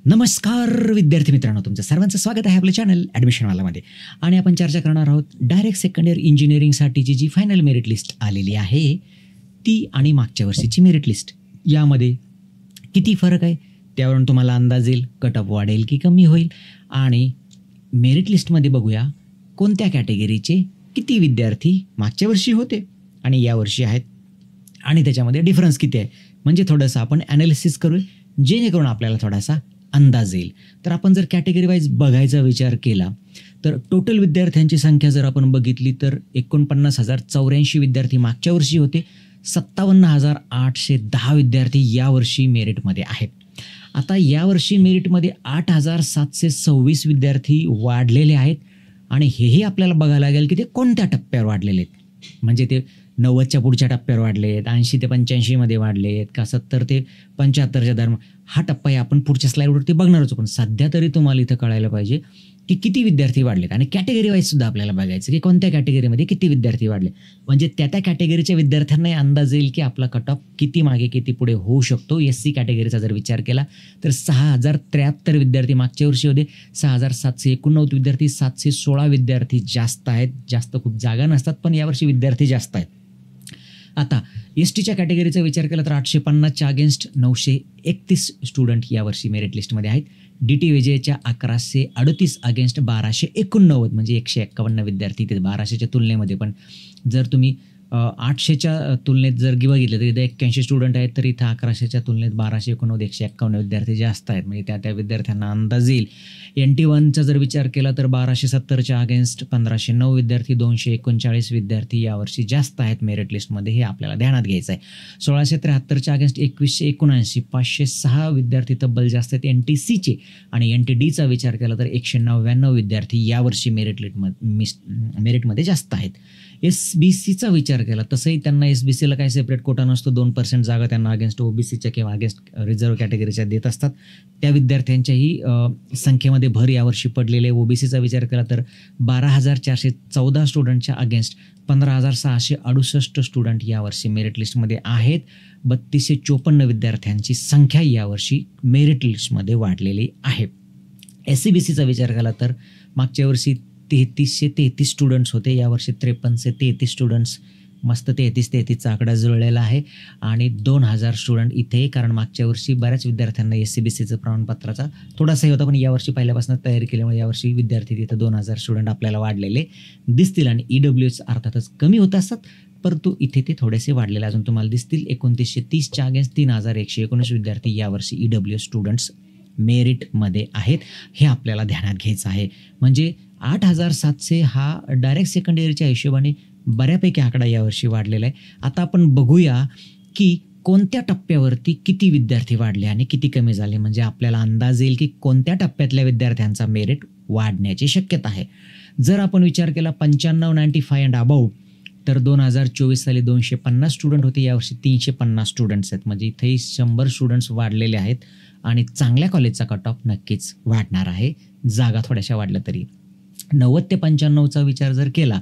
नमस्कार विद्यार्थी मित्रांनो, तुमचं सर्वांचं स्वागत आहे आपल्या चॅनल ॲडमिशनवालामध्ये. आणि आपण चर्चा करणार आहोत डायरेक्ट सेकंड इयर इंजिनिअरिंगसाठीची जी फायनल मेरिट लिस्ट आलेली आहे ती आणि मागच्या वर्षीची मेरिट लिस्ट यामध्ये किती फरक आहे त्यावरून तुम्हाला अंदाज येईल कट ऑफ वाढेल की कमी होईल. आणि मेरिट लिस्टमध्ये बघूया कोणत्या कॅटेगरीचे किती विद्यार्थी मागच्या वर्षी होते आणि यावर्षी आहेत आणि त्याच्यामध्ये डिफरन्स किती आहे. म्हणजे थोडंसं आपण ॲनालिसिस करू जेणेकरून आपल्याला थोडासा अंदाज येईल. तर आपण जर कॅटेगरी वाईज बघायचा विचार केला तर टोटल विद्यार्थ्यांची संख्या जर आपण बघितली तर 49,084 विद्यार्थी मागच्या वर्षी होते. 57,810 विद्यार्थी यावर्षी मेरिटमध्ये आहेत. आता यावर्षी मेरिटमध्ये 8,726 विद्यार्थी वाढलेले आहेत आणि हेही आपल्याला बघायला लागेल की ते कोणत्या टप्प्यावर वाढलेले आहेत. म्हणजे ते 90च्या पुढच्या टप्प्यावर वाढले आहेत, 80 ते 85मध्ये वाढले आहेत का 70 ते 75च्या दरम्यान. हा टप्पा आहे आपण पुढच्या स्लाईडवरती बघणारच. पण सध्या तरी तुम्हाला इथं कळायला पाहिजे की किती विद्यार्थी वाढलेत आणि कॅटेगरी वाईज सुद्धा आपल्याला बघायचं की कोणत्या कॅटेगरीमध्ये किती विद्यार्थी वाढले. म्हणजे त्या कॅटेगरीच्या विद्यार्थ्यांनाही अंदाज येईल की आपला कट ऑफ किती मागे किती पुढे होऊ शकतो. SC कॅटेगरीचा जर विचार केला तर 6,073 विद्यार्थी मागच्या वर्षी होते. 6,789 विद्यार्थी, 716 विद्यार्थी जास्त आहेत. जास्त खूप जागा नसतात पण यावर्षी विद्यार्थी जास्त आहेत. आता STच्या कॅटेगरीचा विचार केला तर 850च्या अगेन्स्ट 931 स्टुडंट यावर्षी मेरिट लिस्टमध्ये आहेत. DT विजयच्या 1138 अगेन्स्ट 1289 म्हणजे 151 विद्यार्थी ते 1200च्या तुलनेमध्ये. पण जर तुम्ही 800च्या तुलनेत जर बघितलं तर इथं 81 स्टुडंट आहेत तर इथं 1100च्या तुलनेत 1289 151 विद्यार्थी जास्त आहेत. म्हणजे त्या विद्यार्थ्यांना अंदाज येईल. NT1चा जर विचार केला तर 1270च्या अगेन्स्ट 1509 विद्यार्थी, 239 विद्यार्थी यावर्षी जास्त आहेत मेरिट लिस्टमध्ये. हे आपल्याला ध्यानात घ्यायचं आहे. 1673च्या अगेन्स्ट 2179 506 विद्यार्थी तब्बल जास्त आहेत NTCचे. आणि NTDचा विचार केला तर 199 विद्यार्थी यावर्षी मेरिटमध्ये जास्त आहेत. SBCचा विचार केला तसंही त्यांना SBCला काय सेपरेट कोटा नसतो. 2% जागा त्यांना अगेन्स्ट OBCच्या किंवा अगेन्स्ट रिझर्व्ह कॅटेगरीच्या देत असतात. त्या विद्यार्थ्यांच्याही संख्येमध्ये भर यावर्षी पडलेले. OBCचा विचार केला तर 12,414 स्टुडंटच्या अगेन्स्ट 15,668 स्टुडंट यावर्षी मेरिट लिस्टमध्ये आहेत. 3254 विद्यार्थ्यांची संख्या यावर्षी मेरिट लिस्टमध्ये वाढलेली आहे. SCBCचा विचार केला तर मागच्या वर्षी 3333 स्टुडंट्स होते. यावर्षी 5333 स्टुडंट्स. मस्त 33चा आकडा जुळलेला आहे. आणि 2000 स्टुडंट इथे, कारण मागच्या वर्षी बऱ्याच विद्यार्थ्यांना SCBCचं प्रमाणपत्राचा थोडासाही होता पण यावर्षी पहिल्यापासून तयारी केल्यामुळे यावर्षी विद्यार्थी तिथं 2000 स्टुडंट आपल्याला वाढलेले दिसतील. आणि EWS अर्थातच कमी होत असतात परंतु इथे ते थोडेसे वाढलेले अजून तुम्हाला दिसतील. 2930च्या अगेन्स्ट 3119 विद्यार्थी यावर्षी EWS स्टुडंट्स मेरिटमध्ये आहेत. हे आपल्याला ध्यानात घ्यायचं आहे. म्हणजे 8,700 हा डायरेक्ट सेकंड इयरच्या हिशोबाने बऱ्यापैकी आकडा यावर्षी वाढलेला आहे. आता आपण बघूया की कोणत्या टप्प्यावरती किती विद्यार्थी वाढले आणि किती कमी झाले. म्हणजे आपल्याला अंदाज येईल की कोणत्या टप्प्यातल्या विद्यार्थ्यांचा मेरिट वाढण्याची शक्यता आहे. जर आपण विचार केला 95, 95 अँड अबाऊ तर 2024 साली 250 स्टुडंट होते. यावर्षी 350 स्टुडंट्स आहेत. म्हणजे इथेही 100 स्टुडंट्स वाढलेले आहेत. आणि चांगल्या कॉलेजचा कट ऑफ नक्कीच वाढणार आहे जागा थोड्याशा वाढल्या तरी. 90 ते 95चा विचार जर केला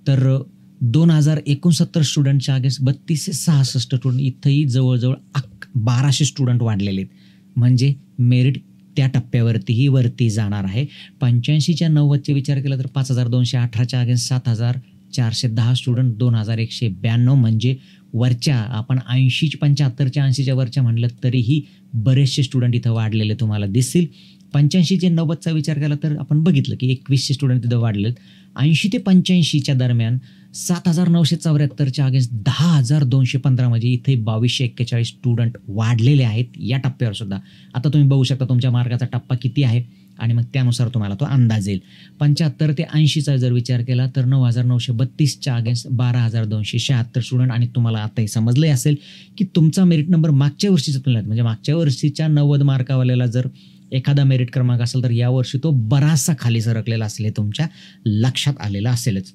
तर 2069 स्टुडंटच्या अगेन्स्ट 3266 स्टुडंट. इथंही जवळजवळ 1200 स्टुडंट वाढलेले आहेत. म्हणजे मेरिट त्या टप्प्यावरतीही वरती जाणार आहे. 85च्या 90चे विचार केला तर 5218च्या अगेन्स्ट 7410 स्टुडंट, 2192 म्हणजे वरच्या आपण 75च्या 80च्या वरच्या म्हटलं तरीही बरेचसे स्टुडंट इथं वाढलेले तुम्हाला दिसतील. 85 ते 90चा विचार केला तर आपण बघितलं की 2100 स्टुडंट तिथं वाढलेत. 80 ते 85च्या दरम्यान 7,974च्या अगेन्स्ट 10,215 म्हणजे इथे 2,241 स्टुडंट वाढलेले आहेत या टप्प्यावर सुद्धा. आता तुम्ही बघू शकता तुमच्या मार्काचा टप्पा किती आहे आणि मग त्यानुसार तुम्हाला तो अंदाज येईल. 75 ते 80चा जर विचार केला तर 9,932च्या अगेन्स्ट 12,276 स्टुडंट. आणि तुम्हाला आताही समजलंही असेल की तुमचा मेरिट नंबर मागच्या वर्षीच्या तुलनेत म्हणजे मागच्या वर्षीच्या 90 मार्कावाल्याला जर एखादा मेरिट क्रमांक असेल तर यावर्षी तो बराचसा खाली सरकलेला असेल हे तुमच्या लक्षात आलेलं असेलच.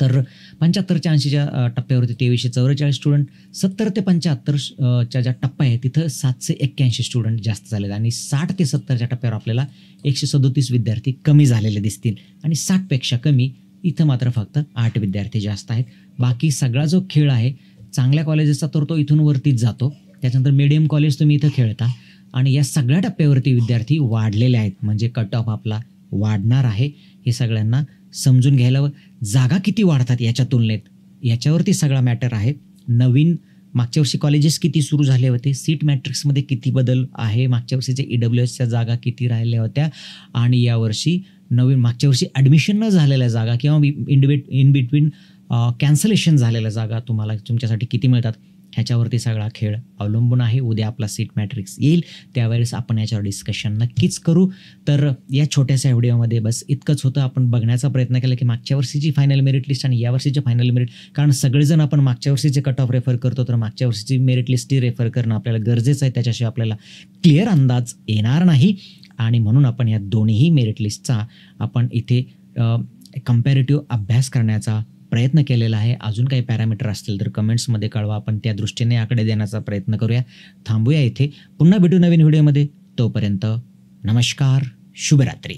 तर 75च्या 80च्या टप्प्यावरती 2344 स्टुडंट, 70 ते 75च्या ज्या टप्पा आहे तिथं 781 स्टुडंट जास्त झालेत. आणि 60 ते 70च्या टप्प्यावर आपल्याला 137 विद्यार्थी कमी झालेले दिसतील. आणि 60पेक्षा कमी इथं मात्र फक्त 8 विद्यार्थी जास्त आहेत. बाकी सगळा जो खेळ आहे चांगल्या कॉलेजेसचा तर तो इथून वरतीच जातो. त्याच्यानंतर मीडियम कॉलेज तुम्ही इथं खेळता आणि या सगळ्या टप्प्यावरती विद्यार्थी वाढलेले आहेत, म्हणजे कट ऑफ आपला वाढणार आहे. हे सगळ्यांना समजून घ्यायला जागा किती वाढतात याच्या तुलनेत, याच्यावरती सगळा मॅटर आहे. नवीन मागच्या वर्षी कॉलेजेस किती सुरू झाले होते, सीट मॅट्रिक्समध्ये किती बदल आहे, मागच्या वर्षीचे EWSच्या जागा किती राहिल्या होत्या आणि यावर्षी नवीन मागच्या वर्षी ॲडमिशन न झालेल्या जागा किंवा इन बिटवीन कॅन्सलेशन झालेल्या जागा तुम्हाला तुमच्यासाठी किती मिळतात, ह्याच्यावरती सगळा खेळ अवलंबून आहे. उद्या आपला सीट मॅट्रिक्स येईल, त्यावेळेस आपण याच्यावर डिस्कशन नक्कीच करू. तर या छोट्याशा व्हिडिओमध्ये बस इतकंच होतं. आपण बघण्याचा प्रयत्न केला की मागच्या वर्षीची फायनल मेरिट लिस्ट आणि यावर्षीची फायनल मेरिट, कारण सगळेजण आपण मागच्या वर्षीचे कट ऑफ रेफर करतो, तर मागच्या वर्षीची मेरिट लिस्टही रेफर करणं आपल्याला गरजेचं आहे. त्याच्याशिवाय आपल्याला क्लिअर अंदाज येणार नाही आणि म्हणून आपण या दोन्ही मेरिट लिस्टचा आपण इथे कम्पॅरेटिव्ह अभ्यास करण्याचा प्रयत्न केलेला आहे. अजून काही पॅरामीटर असतील तर कमेंट्समध्ये कळवा, आपण त्या दृष्टीने याकडे देण्याचा प्रयत्न करूया. थांबूया इथे, पुन्हा भेटू नवीन व्हिडिओमध्ये. तोपर्यंत नमस्कार, शुभरात्री.